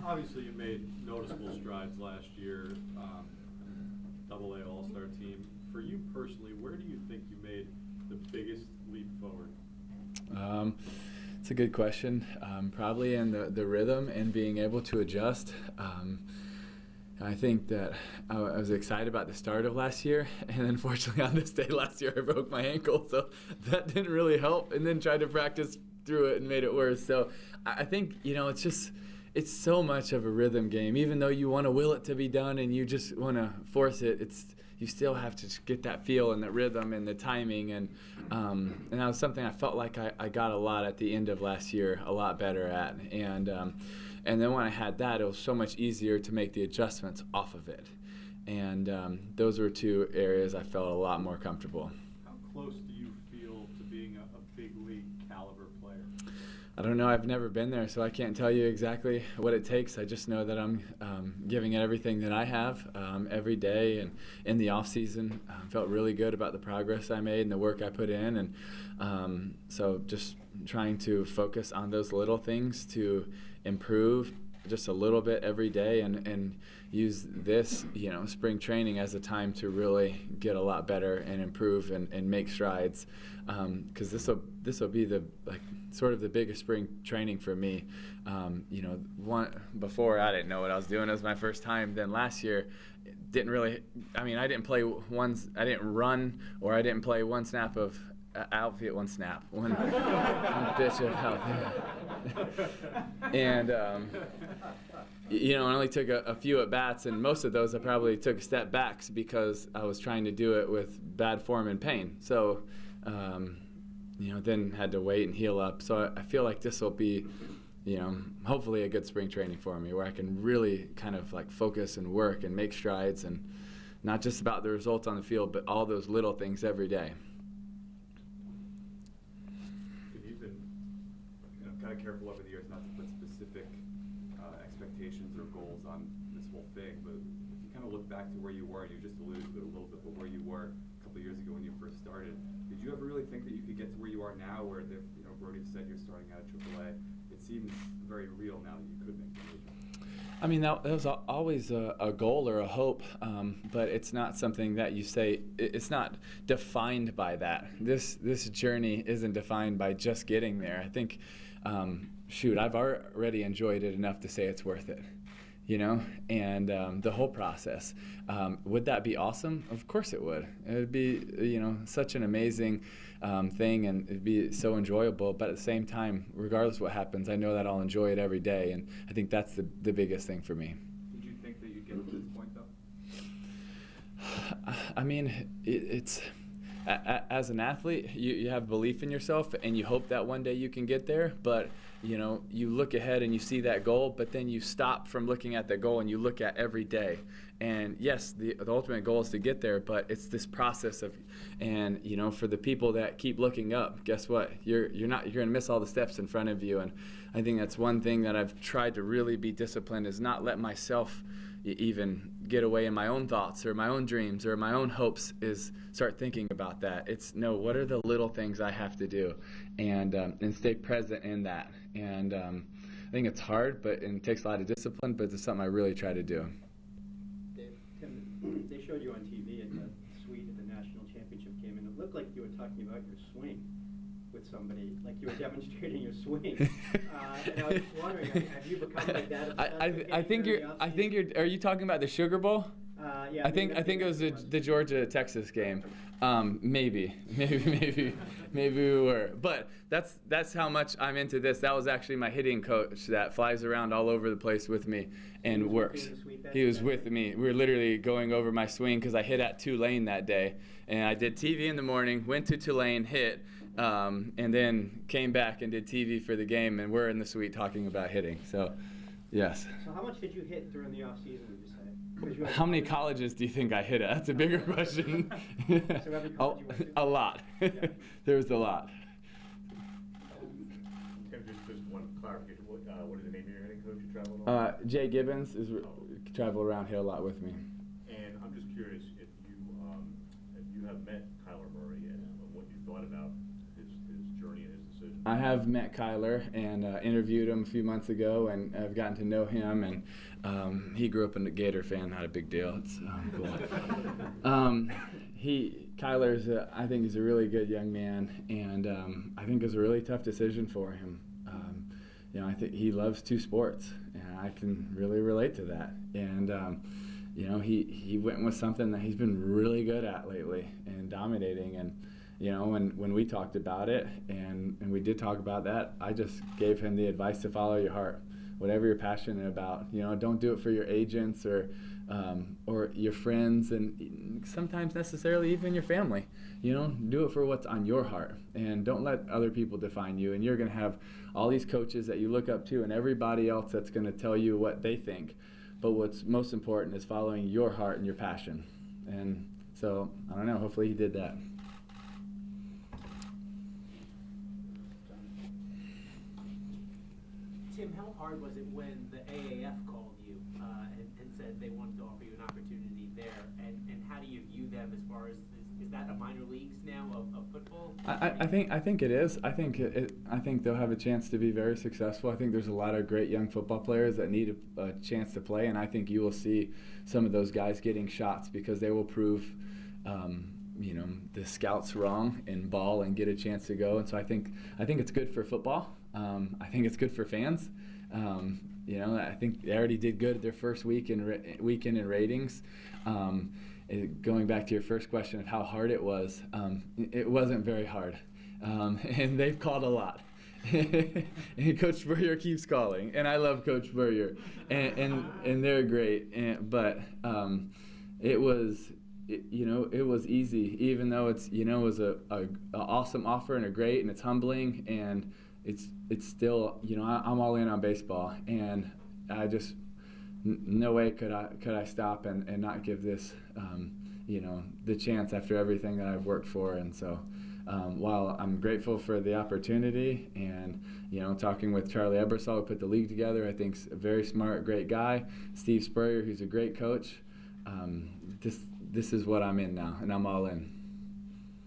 Obviously, you made noticeable strides last year, AA All-Star team. For you personally, where do you think you made the biggest leap forward? It's a good question. Probably in the rhythm and being able to adjust. I think that I was excited about the start of last year, and unfortunately on this day last year I broke my ankle, so that didn't really help, and then tried to practice through it and made it worse. So I think, it's so much of a rhythm game. Even though you want to will it to be done and you just want to force it, you still have to get that feel and the rhythm and the timing, and that was something I felt like I got a lot at the end of last year, a lot better at, and then when I had that, it was so much easier to make the adjustments off of it, and those were two areas I felt a lot more comfortable. How close do you feel to being a big league caliber player? I don't know. I've never been there, so I can't tell you exactly what it takes. I just know that I'm giving it everything that I have every day, and in the off season, felt really good about the progress I made and the work I put in, and so just trying to focus on those little things to improve just a little bit every day, and use this, spring training as a time to really get a lot better and improve and make strides, because this will be sort of the biggest spring training for me. Before I didn't know what I was doing. It was my first time. Then last year, I didn't play I didn't run, or I didn't play one snap of outfit, one bitch of outfit. And it only took a few at bats, and most of those I probably took step backs because I was trying to do it with bad form and pain. So then had to wait and heal up. So I feel like this will be, hopefully a good spring training for me, where I can really kind of focus and work and make strides, and not just about the results on the field, but all those little things every day. You've been kind of careful over the years not to put specific expectations or goals on this whole thing, but if you kind of look back to where you were, and you just alluded to it a little bit, but where you were a couple of years ago when you first started, did you ever really think that you could get to where you are now, where Brody said you're starting out at AAA? It seems very real now that you could make the major. That was always a goal or a hope, but it's not something that you say. It's not defined by that. This journey isn't defined by just getting there. I think, I've already enjoyed it enough to say it's worth it. And the whole process. Would that be awesome? Of course it would. It would be, such an amazing thing, and it'd be so enjoyable. But at the same time, regardless of what happens, I know that I'll enjoy it every day, and I think that's the biggest thing for me. Did you think that you'd get to this point, though? It's as an athlete, you have belief in yourself, and you hope that one day you can get there, but you look ahead and you see that goal, but then you stop from looking at that goal and you look at every day. And yes, the ultimate goal is to get there, but it's this process of, and for the people that keep looking up, guess what? You're gonna miss all the steps in front of you. And I think that's one thing that I've tried to really be disciplined, is not let myself even get away in my own thoughts or my own dreams or my own hopes, is start thinking about that. It's what are the little things I have to do, and stay present in that. And I think it's hard, but it takes a lot of discipline, but it's something I really try to do. Tim, they showed you on TV at the suite at the national championship game, and it looked like you were talking about your swing with somebody, like you were demonstrating your swing. And I was just wondering, have you become like that? I think you're. Are you talking about the Sugar Bowl? Yeah. I think it was the Georgia-Texas game. Maybe we were. But that's how much I'm into this. That was actually my hitting coach that flies around all over the place with me and works. He was with me. We were literally going over my swing because I hit at Tulane that day, and I did TV in the morning, went to Tulane, hit, and then came back and did TV for the game, and we're in the suite talking about hitting. So, yes. So how much did you hit during the off season, would you say? How many colleges do you think I hit at? That's a bigger question. So every college you went to? A lot. There was a lot. Tim, just one clarification. What is the name of your hitting coach you traveled on? Jay Gibbons traveled around here a lot with me. And I'm just curious if you have met Kyler Murray and what you thought about his journey and his decision. I have met Kyler and interviewed him a few months ago, and I've gotten to know him. And he grew up a Gator fan, not a big deal. It's cool. Kyler's, I think, he's a really good young man, and I think it was a really tough decision for him. I think he loves two sports, and I can really relate to that. And he went with something that he's been really good at lately and dominating. And when we talked about it, and we did talk about that, I just gave him the advice to follow your heart, whatever you're passionate about. Don't do it for your agents or your friends, and sometimes necessarily even your family. Do it for what's on your heart, and don't let other people define you. And you're going to have all these coaches that you look up to and everybody else that's going to tell you what they think. But what's most important is following your heart and your passion. And so, I don't know, hopefully he did that. Tim, how hard was it when the AAF called you and said they wanted to offer you an opportunity there? And how do you view them as far as, is that a minor leagues now of football? I think it is. I think they'll have a chance to be very successful. I think there's a lot of great young football players that need a chance to play, and I think you will see some of those guys getting shots because they will prove the scouts wrong in ball and get a chance to go. And so I think it's good for football. I think it's good for fans. I think they already did good their first weekend in ratings. Going back to your first question of how hard it was, it wasn't very hard. And they've called a lot. And Coach Spurrier keeps calling, and I love Coach Spurrier, and they're great. But it was easy, even though it was a awesome offer and it's humbling, and it's still, I'm all in on baseball, and I just no way could I stop and not give this the chance after everything that I've worked for. And so while I'm grateful for the opportunity, and talking with Charlie Ebersol, who put the league together, I think a very smart, great guy, Steve Spurrier, who's a great coach, this is what I'm in now, and I'm all in.